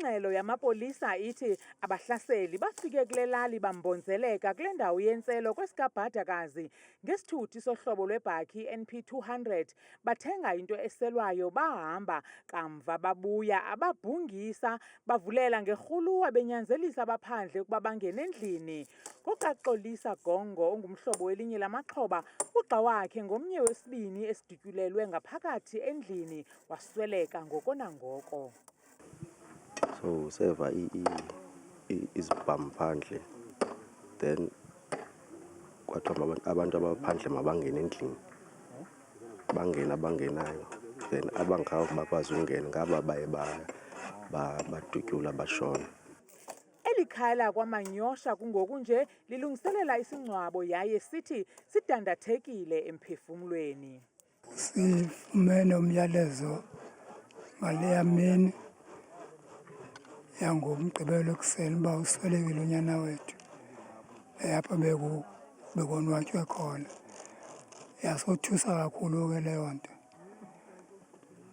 Ingxelo yamapolisa ithi abahlaseli bafike kule lali bambonzeleka kule ndawo yentselo kwesikabhadakazi ngesithuthi sohlobo lwebhakhi NP200 bathenga into eselwayo bahamba kamva babuya ababhungisa bavulela ngerhuluwa benyanzelisa abaphandle ukuba bangene endlini. KukaXolisa Gongo ongumhlobo welinye lamaxhoba ugxa wakhe ngomnye wesibini esidutyulelwe ngaphakathi endlini wasweleka ngoko nangoko. So seva izibhamu phandle, then kwathiwa abantu abaphandle mabangene endlini, bangena abangenayo, then abangakwazi bakwazi ukungena ngaba baye badutyula bashona. Eli khaya lakwaManyosha kungoku nje lilungiselela isingcwabo yaye sithi sidandathekile emphefumlweni. Sifumene umyalezo ngaleya mini yangoMgqibelo ekuseni uba uswelekile unyana wethu apha bekonwatywe khona. Yasothusa kakhulu ke leyo nto.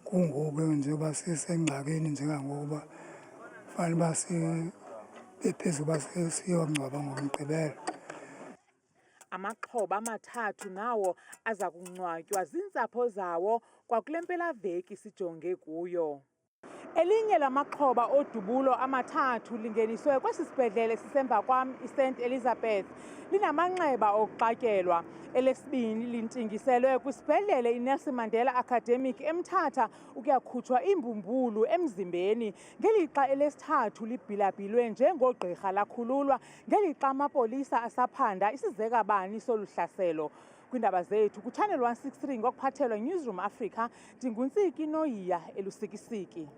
Kungoku njengoba sisengxakini njengangokuba fanele uba bephezu uba siyongcwaba ngoMgqibelo. Amaxhoba amathathu nawo aza kungcwatywa ziintsapho zawo kwakule mpelaveki sijonge kuyo. Elinye lamaxhoba odubulo amathathu lingeniswe kwesi sibhedlele sisemva kwam iSt Elizabeth linamanxeba okuqatyelwa. Elesibini lintingiselwe kwisibhedlele iNelson Mandela Academic eMthatha ukuyakhutshwa imbumbulu emzimbeni, ngelixa elesithathu libhilabhilwe njengoogqirha lakhululwa ngelixa amapolisa asaphanda isizekabani solu hlaselo. Kwiindaba zethu kuChannel 163 ngokuphathelwa Newsroom Africa, ndinguNtsiki Noyiya elusikisiki.